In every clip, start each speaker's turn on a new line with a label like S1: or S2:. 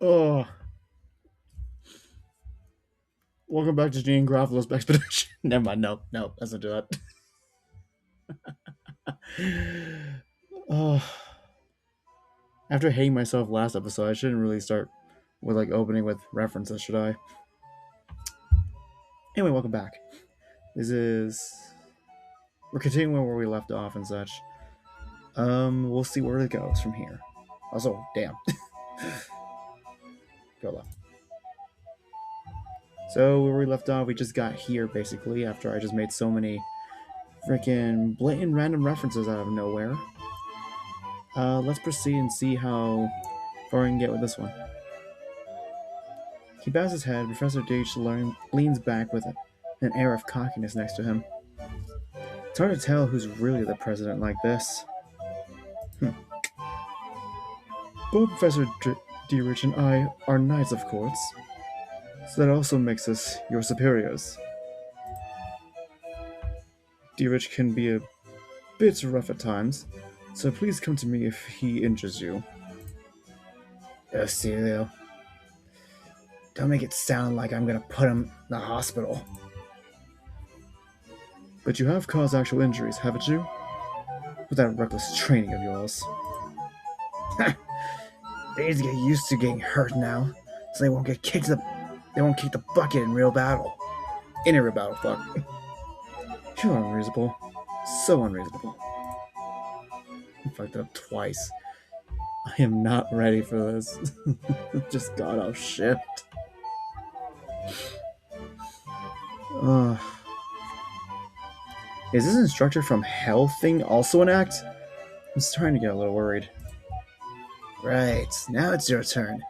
S1: Oh, welcome back to Gene Garofalo's expedition. Never mind. No, no, let's not do that. Oh, after hating myself last episode, I shouldn't really start with opening with references, should I? Anyway, welcome back. This is we're continuing where we left off and such. We'll see where it goes from here. Also, damn, go left. So where we left off, we just got here basically after I just made so many freaking blatant random references out of nowhere. Let's proceed and see how far I can get with this one. He bows his head. Professor Deitch leans back with an air of cockiness next to him. It's hard to tell who's really the president like this. Both Professor Deitch and I are knights, of course, so that also makes us your superiors. Deitch can be a bit rough at times, so please come to me if he injures you. Celio. Don't make it sound like I'm gonna put him in the hospital. But you have caused actual injuries, haven't you? With that reckless training of yours. They need to get used to getting hurt now, so they won't kick the bucket in real battle. In a real battle, fuck. You're unreasonable. So unreasonable. I fucked it up twice. I am not ready for this. Just got off shift. Is this instructor from Hell thing also an act? I'm starting to get a little worried. Right, now it's your turn.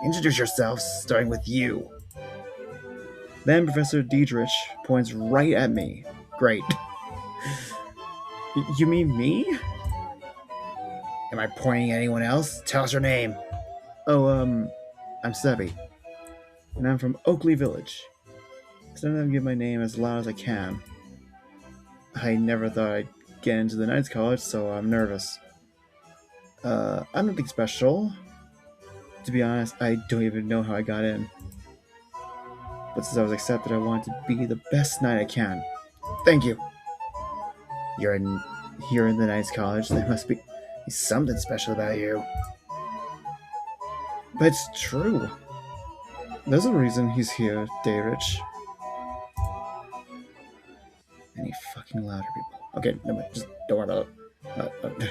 S1: Introduce yourselves, starting with you. Then Professor Deitch points right at me. Great. You mean me? Am I pointing at anyone else? Tell us your name. Oh, I'm Sebby. And I'm from Oakley Village. Sometimes I give my name as loud as I can. I never thought I'd get into the Knights College, so I'm nervous. I'm nothing special. To be honest, I don't even know how I got in. But since I was accepted, I wanted to be the best knight I can. Thank you. You're here in the Knights College. There must be something special about you. But it's true. There's a reason he's here, Deitch. Any fucking louder, people. Okay, never mind. Just don't worry about it.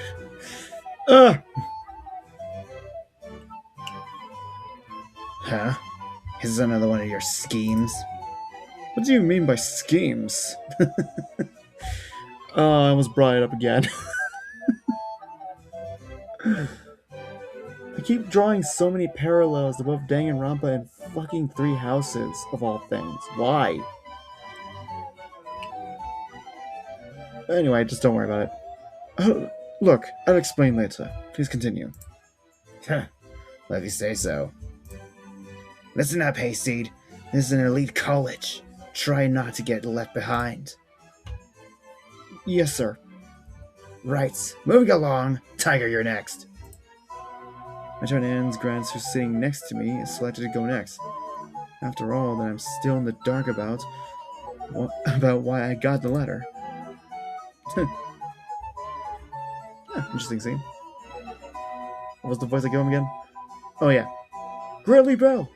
S1: Huh? Is this another one of your schemes? What do you mean by schemes? Oh, I almost brought it up again. I keep drawing so many parallels above Danganronpa and fucking Three Houses, of all things. Why? Anyway, just don't worry about it. Oh, look, I'll explain later. Please continue. Let me say so. Listen up, Hayseed. This is an elite college. Try not to get left behind. Yes, sir. Right. Moving along. Tiger, you're next. My turn ends. Grants, who's sitting next to me, is selected to go next. After all, that I'm still in the dark about why I got the letter. Interesting scene. What was the voice I gave him again? Oh yeah. Greatly Bell!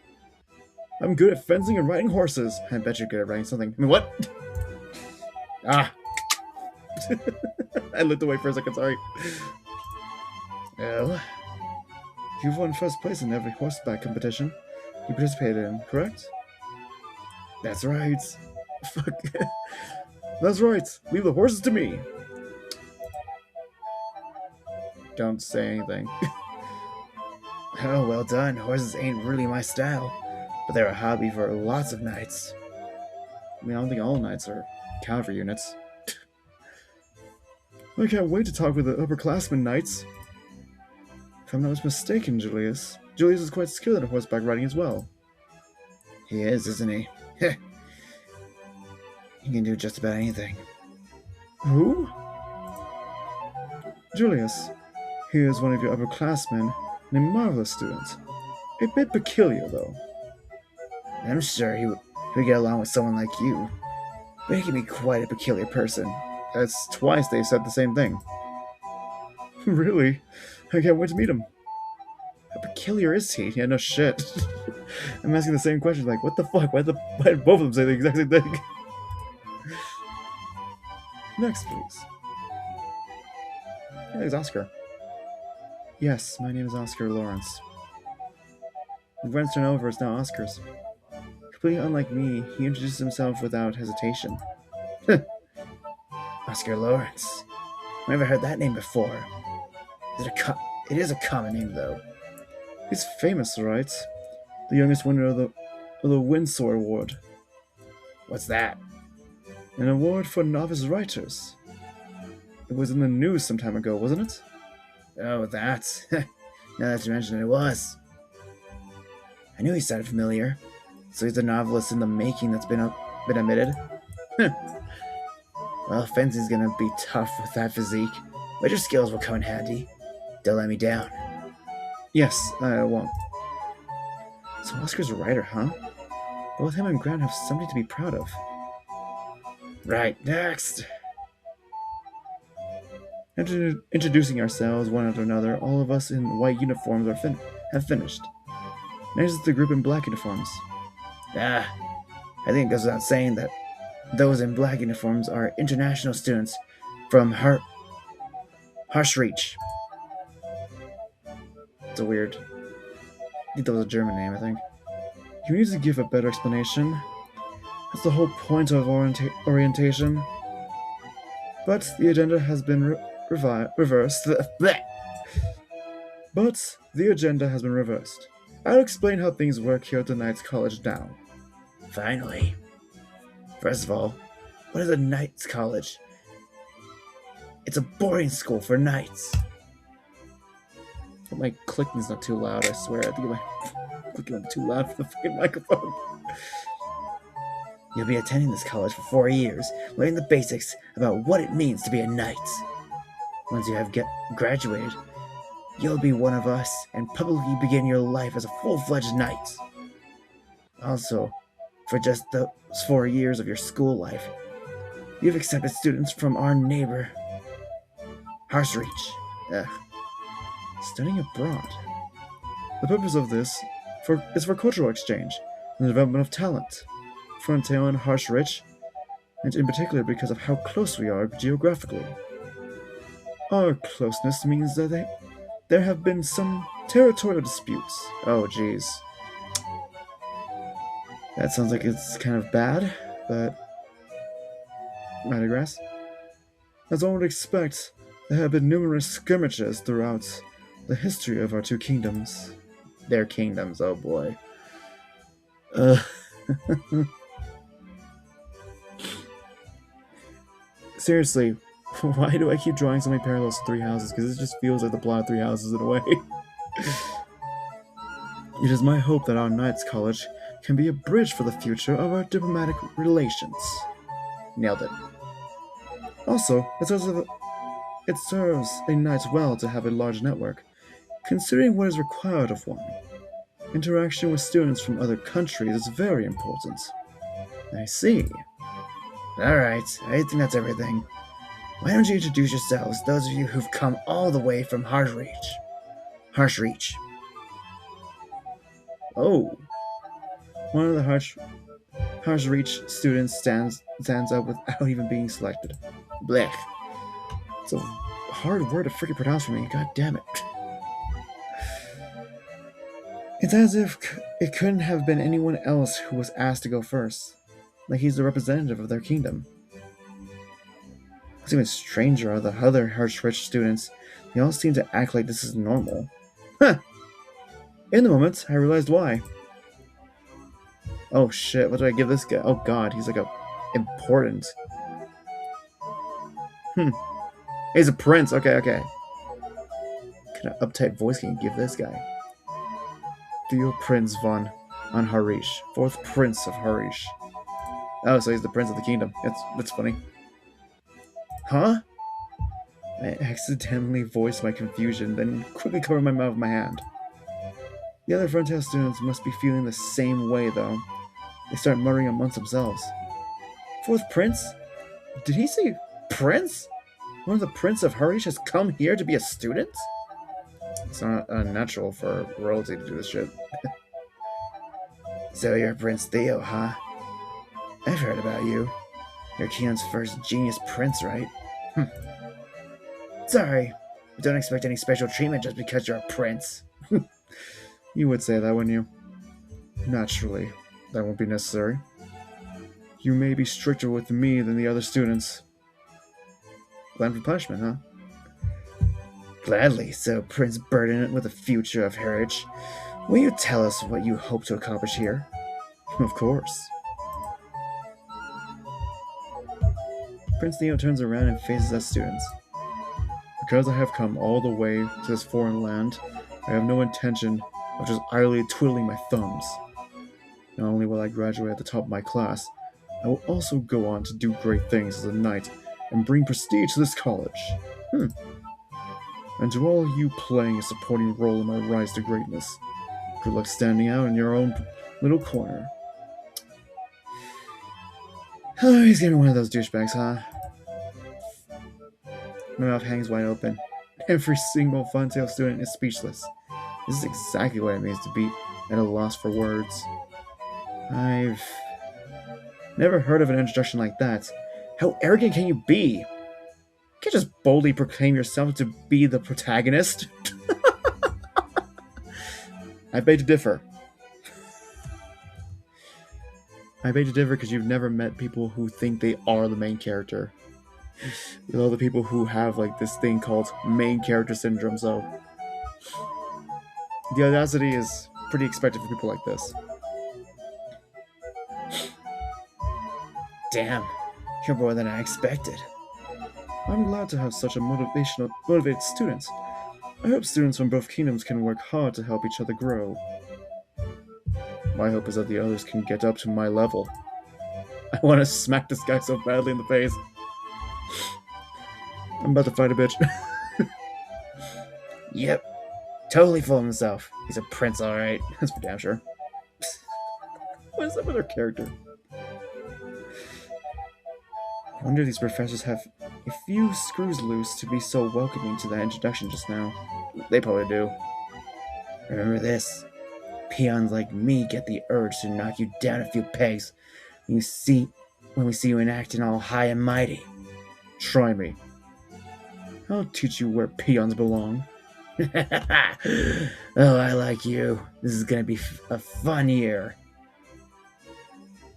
S1: I'm good at fencing and riding horses. I bet you're good at riding something. I mean, what? Ah! I looked away for a second, sorry. Well, you've won first place in every horseback competition you participated in, correct? That's right. Fuck. That's right. Leave the horses to me. Don't say anything. Oh, well done. Horses ain't really my style, but they're a hobby for lots of knights. I mean, I don't think all knights are cavalry units. I can't wait to talk with the upperclassmen knights. If I'm not mistaken, Julius is quite skilled at horseback riding as well. He is, isn't he? He can do just about anything. Who? Julius. He is one of your upperclassmen and a marvelous student. A bit peculiar, though. I'm sure he would get along with someone like you, but he can be quite a peculiar person. That's twice they said the same thing. Really? I can't wait to meet him. How peculiar is he? Yeah, no shit. I'm asking the same question, like, what the fuck? Why did both of them say the exact same thing? Next, please. Yeah, it's Oscar. Yes, my name is Oscar Lawrence. The friends turned over is now Oscar's. Completely unlike me, he introduced himself without hesitation. Oscar Lawrence. I've never heard that name before. It is a common name, though. He's famous, right? The youngest winner of the Windsor Award. What's that? An award for novice writers. It was in the news some time ago, wasn't it? Oh, that. Now that you mention it, it was. I knew he sounded familiar. So he's a novelist in the making that's been admitted. Well, fencing's gonna be tough with that physique, but your skills will come in handy. Don't let me down. Yes, I won't. So Oscar's a writer, huh? Both him and Grant have something to be proud of. Right, next. Introducing ourselves one after another, all of us in white uniforms have finished. Next is the group in black uniforms. Ah, I think it goes without saying that those in black uniforms are international students from Harshreach. It's a weird. I think that was a German name, I think. You need to give a better explanation. That's the whole point of orientation. But the agenda has been reversed. But the agenda has been reversed. I'll explain how things work here at the Knights College now. Finally. First of all, what is a Knights College? It's a boarding school for knights. My clicking's not too loud, I swear. I think my clicking too loud for the fucking microphone. You'll be attending this college for 4 years, learning the basics about what it means to be a knight. Once you have graduated, you'll be one of us and publicly begin your life as a full-fledged knight. Also, for just those 4 years of your school life, you've accepted students from our neighbor, Harshreach. Studying abroad. The purpose of this is for cultural exchange and the development of talent. For Entail and Harshreach, and in particular because of how close we are geographically. Our closeness means that there have been some territorial disputes. Oh, jeez. That sounds like it's kind of bad, but I digress. As one would expect, there have been numerous skirmishes throughout the history of our two kingdoms. Their kingdoms, oh boy. Seriously, why do I keep drawing so many parallels to Three Houses? Because it just feels like the plot of Three Houses in a way. It is my hope that our Knights College can be a bridge for the future of our diplomatic relations. Nailed it. Also, it serves a knight well to have a large network, considering what is required of one. Interaction with students from other countries is very important. I see. Alright, I think that's everything. Why don't you introduce yourselves, those of you who've come all the way from Harshreach? Oh. One of the Harshreach students stands up without even being selected. Blech. It's a hard word to freaking pronounce for me, god damn it. It's as if it couldn't have been anyone else who was asked to go first. Like he's the representative of their kingdom. What's even stranger are the other Harshreach students. They all seem to act like this is normal. Huh! In the moment, I realized why. Oh shit, what do I give this guy? Oh god, he's like important. He's a prince, okay. What kind of uptight voice can you give this guy? Theo Prince von Harish, 4th Prince of Harish. Oh, so he's the Prince of the Kingdom. That's funny. Huh? I accidentally voiced my confusion, then quickly covered my mouth with my hand. The other Frontail students must be feeling the same way, though. They start muttering amongst themselves. Fourth Prince? Did he say Prince? One of the Prince of Harish has come here to be a student? It's not unnatural for royalty to do this shit. So you're Prince Theo, huh? I've heard about you. You're Keon's first genius prince, right? Sorry, but don't expect any special treatment just because you're a prince. You would say that, wouldn't you? Naturally, that won't be necessary. You may be stricter with me than the other students. Plan for punishment, huh? Gladly, so Prince burdened with the future of Heritage. Will you tell us what you hope to accomplish here? Of course. Prince Theo turns around and faces us students. Because I have come all the way to this foreign land, I have no intention of just idly twiddling my thumbs. Not only will I graduate at the top of my class, I will also go on to do great things as a knight and bring prestige to this college. And to all of you playing a supporting role in my rise to greatness, good luck standing out in your own little corner. Oh, he's gonna be one of those douchebags, huh? My mouth hangs wide open. Every single Funtail student is speechless. This is exactly what it means to be at a loss for words. I've never heard of an introduction like that. How arrogant can you be? You can't just boldly proclaim yourself to be the protagonist. I beg to differ. I beg to differ because you've never met people who think they are the main character. With all the people who have like this thing called main character syndrome, so the audacity is pretty expected for people like this. Damn, you're more than I expected. I'm glad to have such a motivated students. I hope students from both kingdoms can work hard to help each other grow. My hope is that the others can get up to my level. I want to smack this guy so badly in the face. I'm about to fight a bitch. Yep, totally full of himself. He's a prince, alright. That's for damn sure. What is up with her character? I wonder if these professors have a few screws loose to be so welcoming to that introduction just now. They probably do. Remember this. Peons like me get the urge to knock you down a few pegs when we see you in acting all high and mighty. Try me. I'll teach you where peons belong. Oh, I like you. This is gonna be a fun year.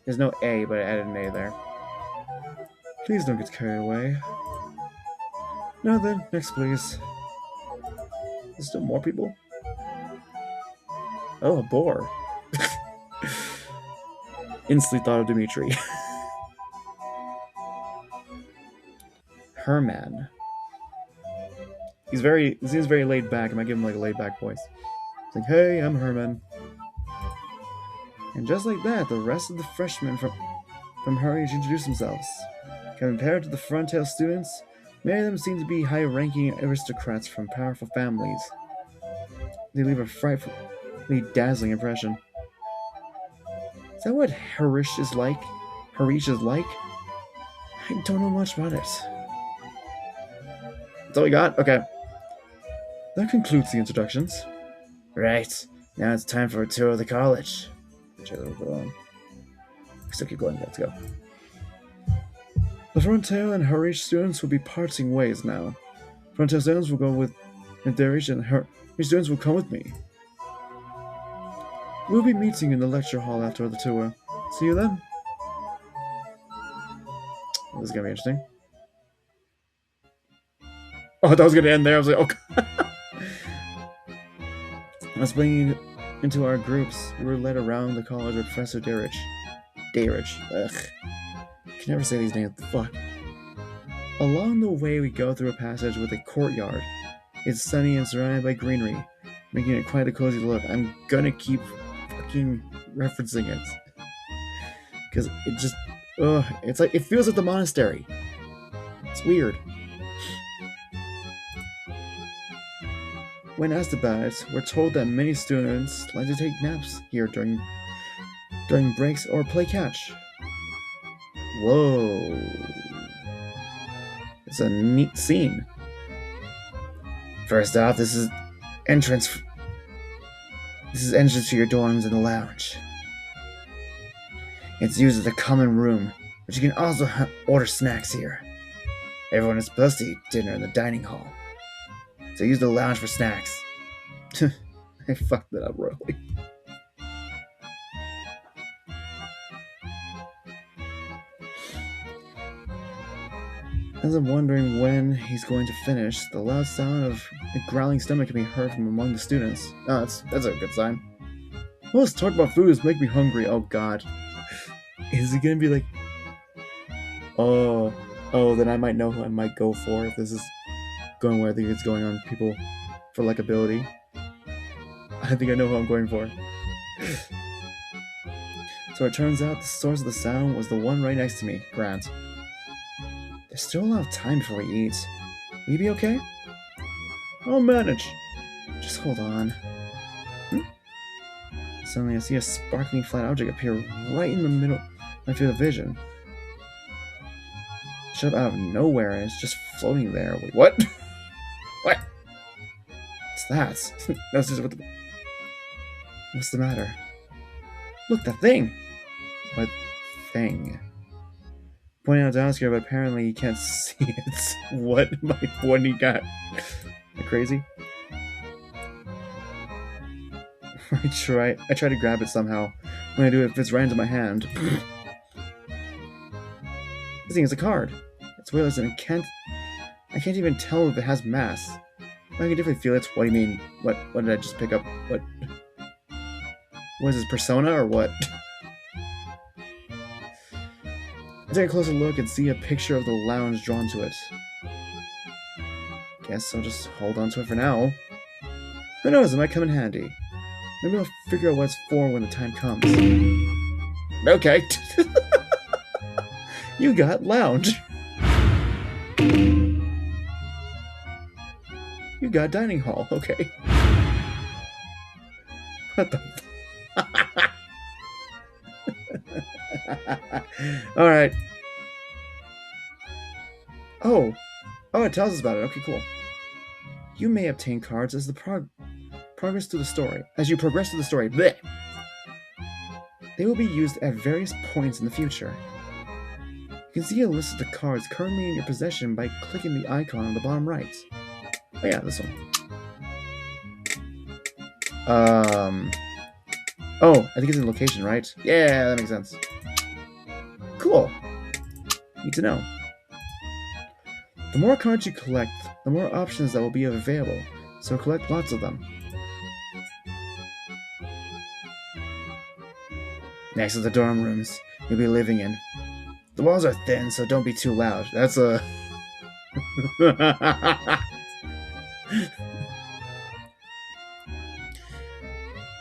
S1: There's no A, but I added an A there. Please don't get carried away. Now then, next please. There's still more people? Oh, a boar. Instantly thought of Dimitri. Herman. He seems very laid back. I might give him like a laid back voice. It's like, hey, I'm Herman. And just like that, the rest of the freshmen from Heritage introduce themselves. Compared to the Frontail students, many of them seem to be high-ranking aristocrats from powerful families. They leave a frightfully dazzling impression. Is that what Harish is like? Harish is like? I don't know much about it. That's all we got? Okay. That concludes the introductions. Right. Now it's time for a tour of the college. Still keep going. Let's go. The Frontail and Harish students will be parting ways now. Frontail students will go with Harish, and Harish students will come with me. We'll be meeting in the lecture hall after the tour. See you then. This is gonna be interesting. Oh, I thought I was gonna end there. I was like, okay. Let's bring into our groups. We were led around the college with Professor Darich. Ugh. I can never say these names. Fuck. Along the way, we go through a passage with a courtyard. It's sunny and surrounded by greenery, making it quite a cozy look. I'm gonna keep fucking referencing it. Because it just... it's like... It feels like the monastery. It's weird. When asked about it, we're told that many students like to take naps here during breaks or play catch. Whoa. It's a neat scene. First off, entrance this is entrance to your dorms and the lounge. It's used as a common room, but you can also order snacks here. Everyone is supposed to eat dinner in the dining hall, so use the lounge for snacks. I fucked that up royally. As I'm wondering when he's going to finish, the loud sound of a growling stomach can be heard from among the students. Oh, that's a good sign. Well, let's talk about food. It's making me hungry. Oh god. Is it gonna be like, oh, then I might know who I might go for if this is going where I think it's going on people for likability. I think I know who I'm going for. So it turns out the source of the sound was the one right next to me, Grant. There's still a lot of time before we eat. Will you be okay? I'll manage. Just hold on. Suddenly I see a sparkling flat object appear right in the middle of my field of vision. Shut up out of nowhere and it's just floating there. Wait, what? What? What's that? That's just what the... What's the matter? Look, that thing! What thing? Pointing out to Oscar, but apparently you can't see it. What do you got? You're crazy? I try to grab it somehow. When I do it fits right into my hand. This thing is a card. It's weightless and I can't even tell if it has mass. I can definitely feel it. What do you mean? What did I just pick up? What is this, Persona or what? I take a closer look and see a picture of the lounge drawn to it. Guess I'll just hold on to it for now. Who knows, it might come in handy. Maybe I'll figure out what it's for when the time comes. Okay. You got lounge. You got dining hall. Okay. What the Alright. Oh, it tells us about it. Okay, cool. You may obtain cards as the progress through the story. As you progress through the story, bleh. They will be used at various points in the future. You can see a list of the cards currently in your possession by clicking the icon on the bottom right. Oh yeah, this one. Oh, I think it's in location, right? Yeah, that makes sense. Cool. Need to know. The more cards you collect, the more options that will be available, so collect lots of them. Next are the dorm rooms you'll be living in. The walls are thin, so don't be too loud. That's a...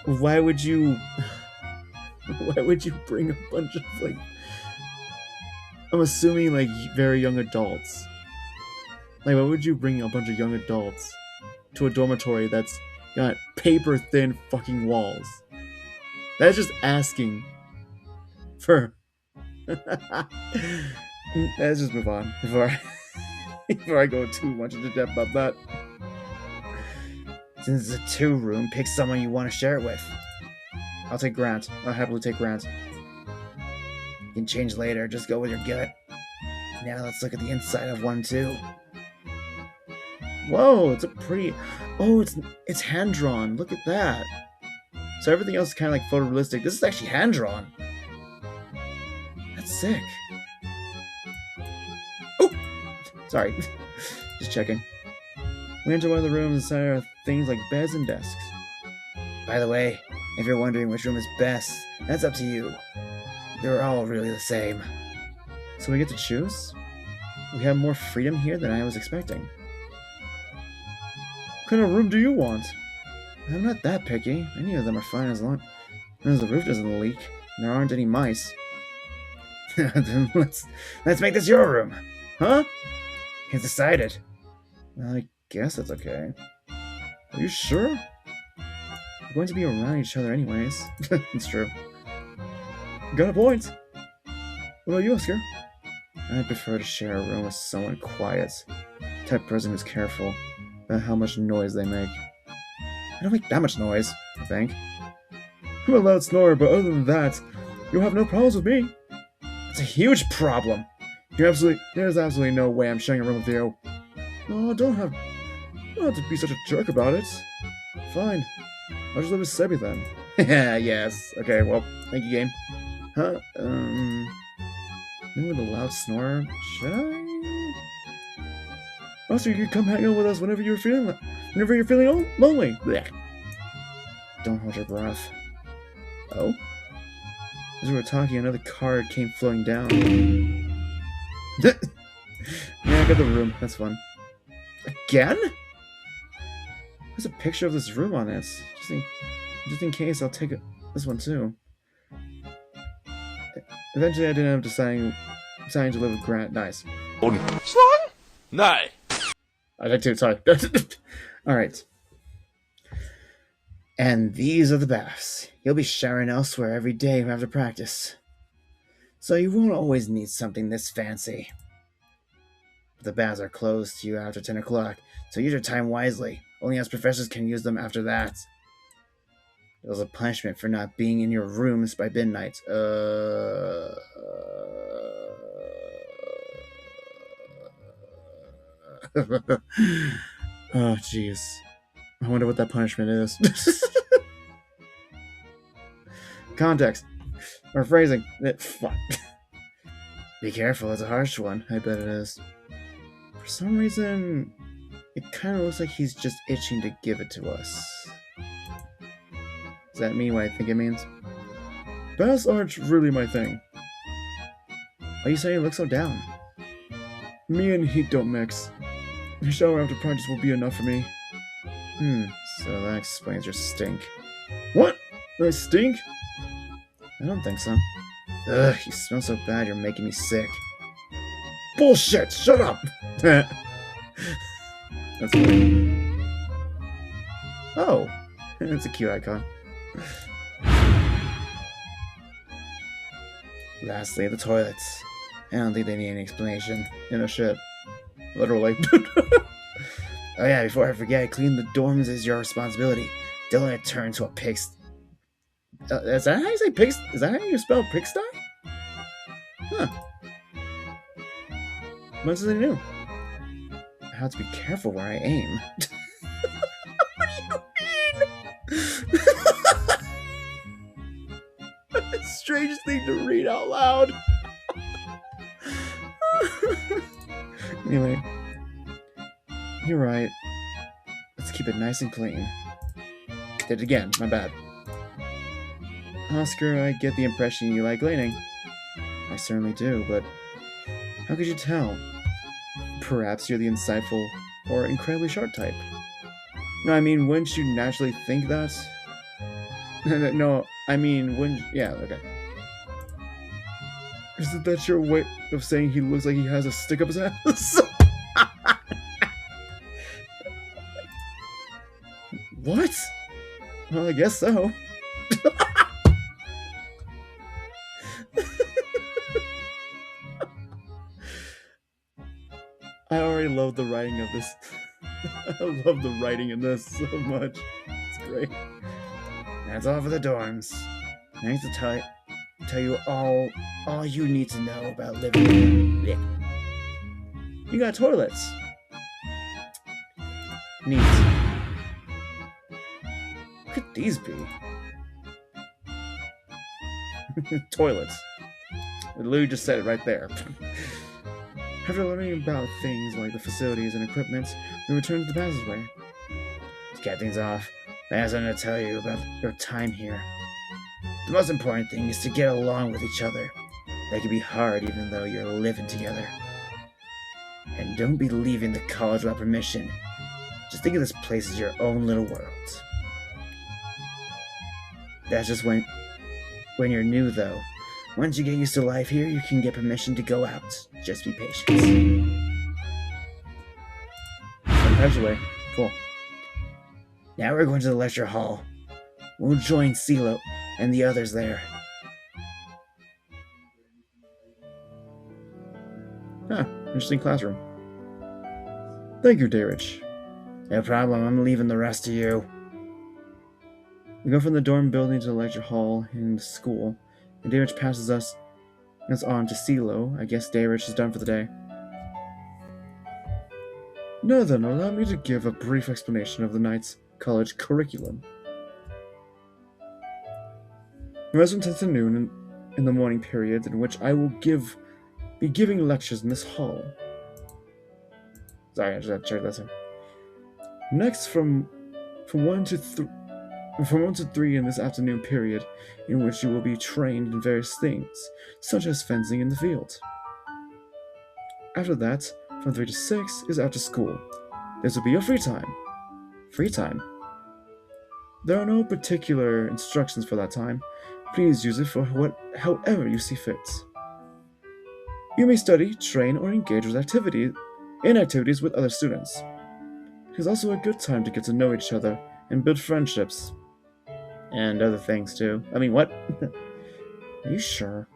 S1: Why would you bring a bunch of, like... I'm assuming, like, very young adults. Like, why would you bring a bunch of young adults to a dormitory that's got paper-thin fucking walls? That's just asking for... Let's just move on before I go too much into depth about that. Since it's a 2-room, pick someone you want to share it with. I'll take Grant. I'll happily take Grant. You can change later, just go with your gut. Now let's look at the inside of 1 too. Whoa, it's a pretty... Oh, it's hand-drawn. Look at that. So everything else is kind of like photorealistic. This is actually hand-drawn. That's sick. Oh! Sorry. Just checking. We enter one of the rooms. Inside are things like beds and desks. By the way, if you're wondering which room is best, that's up to you. They're all really the same. So we get to choose? We have more freedom here than I was expecting. What kind of room do you want? I'm not that picky. Any of them are fine as long as the roof doesn't leak and there aren't any mice. Then let's make this your room. Huh? It's decided. Well, I guess that's okay. Are you sure? We're going to be around each other anyways. It's true. Got a point. What about you, Oscar? I'd prefer to share a room with someone quiet. Type person who's careful about how much noise they make. I don't make that much noise, I think. I'm a loud snorer, but other than that, you'll have no problems with me. It's a huge problem. There's absolutely no way I'm sharing a room with you. Oh, don't have to be such a jerk about it. Fine. I'll just live with Sebi then. Yes. Okay, well, thank you, game. Huh? Maybe with a loud snore? Should I? Also, you can come hang out with us whenever you're feeling lonely. Blech. Don't hold your breath. Oh? As we were talking, another card came floating down. Yeah, I got the room. That's fun. Again? There's a picture of this room on it. Just in case, I'll take this one too. Eventually, I didn't end up deciding to live with Grant. Nice.
S2: Slung? Nej.
S1: I like to. Sorry. All right. And these are the baths. You'll be showering elsewhere every day after practice, so you won't always need something this fancy. The baths are closed to you after 10 o'clock, so use your time wisely. Only us professors can use them after that. It was a punishment for not being in your rooms by midnight. Oh, jeez. I wonder what that punishment is. Context. Or phrasing. Fuck. Be careful, it's a harsh one. I bet it is. For some reason, it kind of looks like he's just itching to give it to us. Does that mean what I think it means? Baths aren't really my thing. Why are you saying you look so down? Me and heat don't mix. A shower after practice will be enough for me. So that explains your stink. What? I stink? I don't think so. Ugh, you smell so bad you're making me sick. Bullshit! Shut up! That's funny. Oh, it's a cute icon. Lastly, the toilets. I don't think they need any explanation. You know, shit. Literally. Oh yeah, before I forget, cleaning the dorms is your responsibility. Don't let it turn into a pigsty. Is that how you say pigsty? Is that how you spell pigsty? Huh. What's something new? I have to be careful where I aim. What do you mean? It's a strange thing to read out loud. Anyway, you're right. Let's keep it nice and clean. Did it again, my bad. Oscar, I get the impression you like cleaning. I certainly do, but how could you tell? Perhaps you're the insightful or incredibly sharp type. No, I mean, wouldn't you naturally think that? No, I mean, wouldn't... Yeah, okay. Isn't that your way of saying he looks like he has a stick up his ass? What? Well, I guess so. I already love the writing of this. I love the writing in this so much. It's great. That's all for the dorms. Next to tell you all you need to know about living. Yeah. You got toilets. Neat. What could these be? Toilets. Lou just said it right there. After learning about things like the facilities and equipment, we return to the passageway. To cap things off, I have something to tell you about your time here. The most important thing is to get along with each other. That can be hard even though you're living together. And don't be leaving the college without permission. Just think of this place as your own little world. That's just when you're new though. Once you get used to life here, you can get permission to go out. Just be patient. Passageway. Cool. Now we're going to the lecture hall. We'll join CeeLo and the others there. Huh, interesting classroom. Thank you, Darich. No problem, I'm leaving the rest of you. We go from the dorm building to the lecture hall in the school, and Darich passes us on to CeeLo. I guess Darich is done for the day. Now then, allow me to give a brief explanation of the night's college curriculum. From 10 to noon in the morning periods in which I will be giving lectures in this hall. Sorry, I just had to check that in. Next, from 1 to 3 in this afternoon period, in which you will be trained in various things, such as fencing in the field. After that, from 3 to 6 is after school. This will be your free time. Free time? There are no particular instructions for that time. Please use it for however you see fit. You may study, train, or engage with activities with other students. It is also a good time to get to know each other and build friendships. And other things too. I mean, what? Are you sure?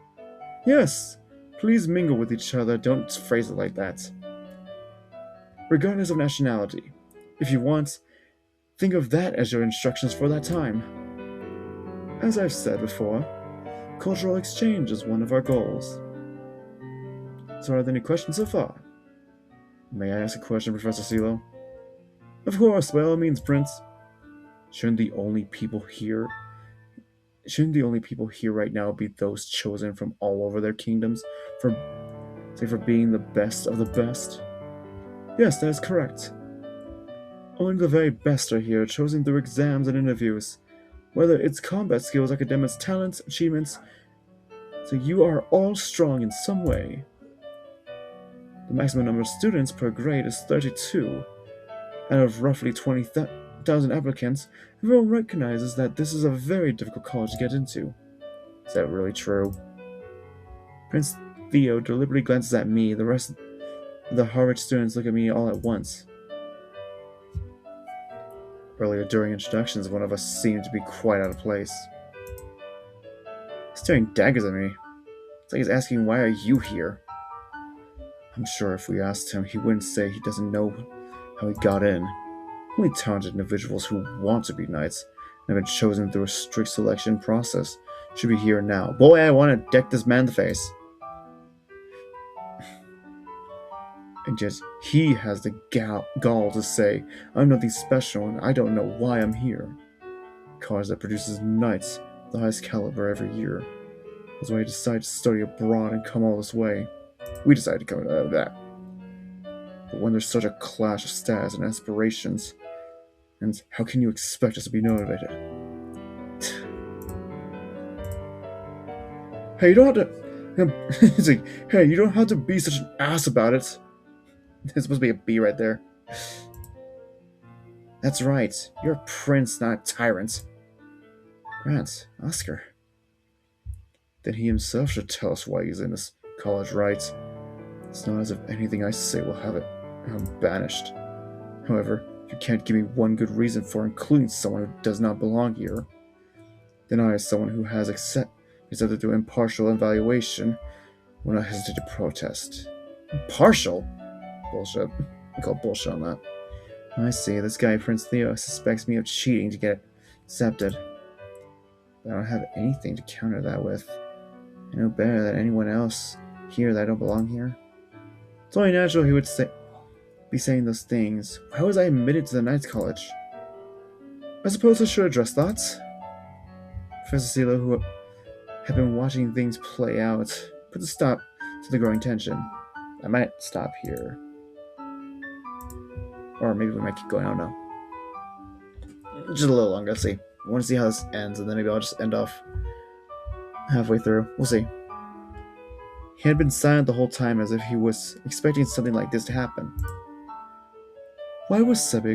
S1: Yes. Please mingle with each other. Don't phrase it like that. Regardless of nationality. If you want, think of that as your instructions for that time. As I've said before, cultural exchange is one of our goals. So are there any questions so far? May I ask a question, Professor CeeLo? Of course, by all means, Prince. Shouldn't the only people here right now be those chosen from all over their kingdoms for being the best of the best? Yes, that is correct. Only the very best are here, chosen through exams and interviews, whether it's combat skills, academics, talents, achievements. So you are all strong in some way. The maximum number of students per grade is 32. Out of roughly 20,000 applicants, everyone recognizes that this is a very difficult college to get into. Is that really true? Prince Theo deliberately glances at me. The rest of the Harvard students look at me all at once. Earlier during introductions, one of us seemed to be quite out of place. Staring daggers at me. It's like he's asking, why are you here? I'm sure if we asked him, he wouldn't say he doesn't know how he got in. Only talented individuals who want to be knights and have been chosen through a strict selection process should be here now. Boy, I want to deck this man in the face. And yet he has the gall to say, I'm nothing special and I don't know why I'm here. A college that produces knights of the highest caliber every year. That's why he decided to study abroad and come all this way. We decided to come out of that. But when there's such a clash of status and aspirations, and how can you expect us to be motivated? Hey, you don't have to... He's like, hey, you don't have to be such an ass about it. There's supposed to be a B right there. That's right. You're a prince, not a tyrant. Grant, Oscar. Then he himself should tell us why he's in this college, right? It's not as if anything I say will have it banished. However, if you can't give me one good reason for including someone who does not belong here, then I, as someone who has accepted to impartial evaluation, will not hesitate to protest. Impartial? Bullshit. I call bullshit on that. I see, this guy, Prince Theo, suspects me of cheating to get accepted. But I don't have anything to counter that with. I know better than anyone else here that I don't belong here. It's only natural he would be saying those things. Why was I admitted to the Knights College? I suppose I should address that. Professor CeeLo, who had been watching things play out, put a stop to the growing tension. I might stop here. Or maybe we might keep going, I don't know. Just a little longer, let's see. I want to see how this ends, and then maybe I'll just end off halfway through. We'll see. He had been silent the whole time, as if he was expecting something like this to happen. Why was Sebi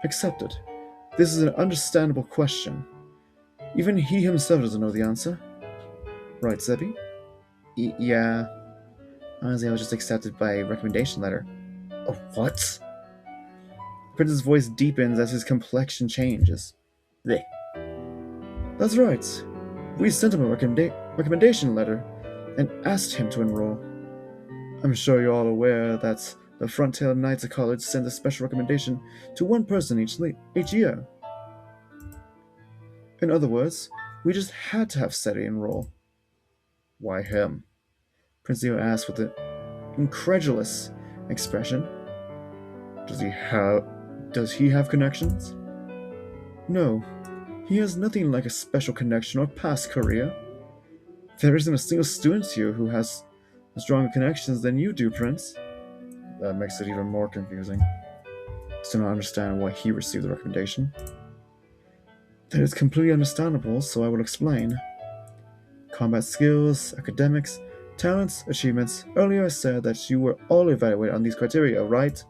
S1: accepted? This is an understandable question. Even he himself doesn't know the answer. Right, Sebi? Yeah. Honestly, I was just accepted by recommendation letter. Oh, what? Prince's voice deepens as his complexion changes. Bleh. That's right. We sent him a recommendation letter and asked him to enroll. I'm sure you're all aware that the Frontier Knights College sends a special recommendation to one person each year. In other words, we just had to have Seti enroll. Why him? Prince Leo asked with an incredulous expression. Does he have connections? No, he has nothing like a special connection or past career. There isn't a single student here who has stronger connections than you do, Prince. That makes it even more confusing. Still not understand why he received the recommendation. That is completely understandable, so I will explain. Combat skills, academics, talents, achievements. Earlier I said that you were all evaluated on these criteria, right?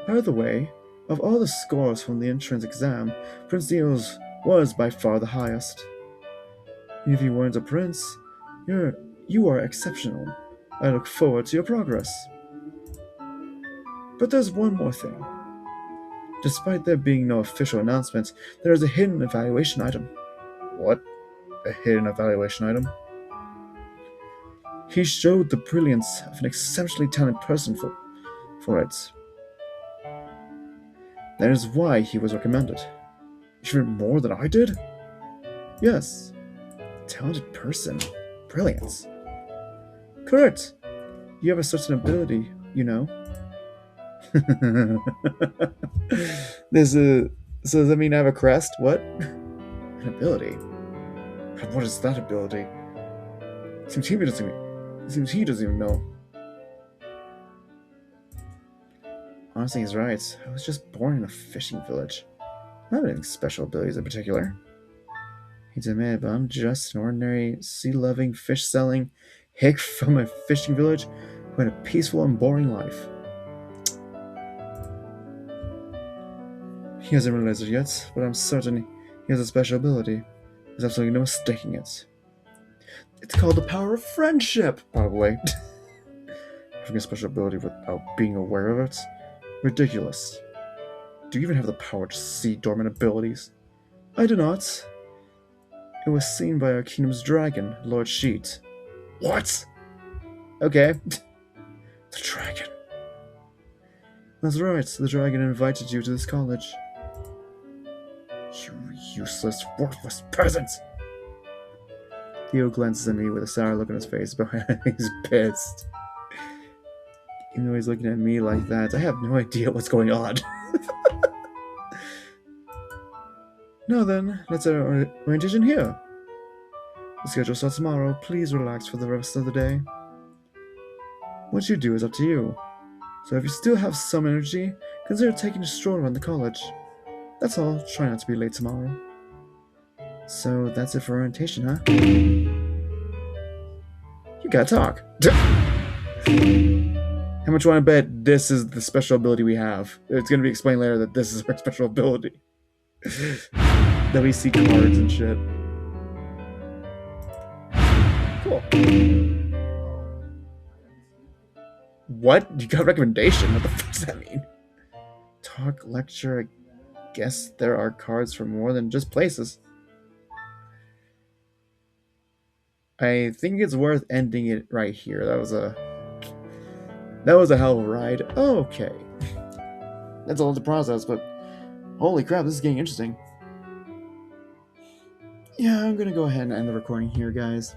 S1: By the way, of all the scores from the entrance exam, Prince Leo's was by far the highest. If you weren't a prince, you are exceptional. I look forward to your progress. But there's one more thing. Despite there being no official announcement, there is a hidden evaluation item. What? A hidden evaluation item? He showed the brilliance of an exceptionally talented person for it. That is why he was recommended. Even more than I did? Yes. Talented person. Brilliance. Correct. You have a certain ability, you know. So does that mean I have a crest? What? An ability? But what is that ability? Seems he doesn't even know. Honestly, he's right. I was just born in a fishing village. Not any special abilities in particular. He's admitted, but I'm just an ordinary sea-loving, fish-selling hick from a fishing village who had a peaceful and boring life. He hasn't realized it yet, but I'm certain he has a special ability. There's absolutely no mistaking it. It's called the power of friendship, probably. Having a special ability without being aware of it? Ridiculous. Do you even have the power to see dormant abilities? I do not. It was seen by our kingdom's dragon, Lord Sheet. What? Okay. The dragon. That's right, the dragon invited you to this college. You useless, worthless peasant! Theo glances at me with a sour look on his face, but he's pissed. Even though he's looking at me like that, I have no idea what's going on. Now then, let's have our orientation here. The schedule starts tomorrow. Please relax for the rest of the day. What you do is up to you. So if you still have some energy, consider taking a stroll around the college. That's all. Try not to be late tomorrow. So that's it for orientation, huh? You gotta talk. How much want to bet this is the special ability we have? It's gonna be explained later that this is our special ability. That we see cards and shit. Cool. What? You got a recommendation? What the fuck does that mean? Talk, lecture, I guess there are cards for more than just places. I think it's worth ending it right here. That was a hell of a ride. Okay. That's all the process, but holy crap, this is getting interesting. Yeah, I'm gonna go ahead and end the recording here, guys.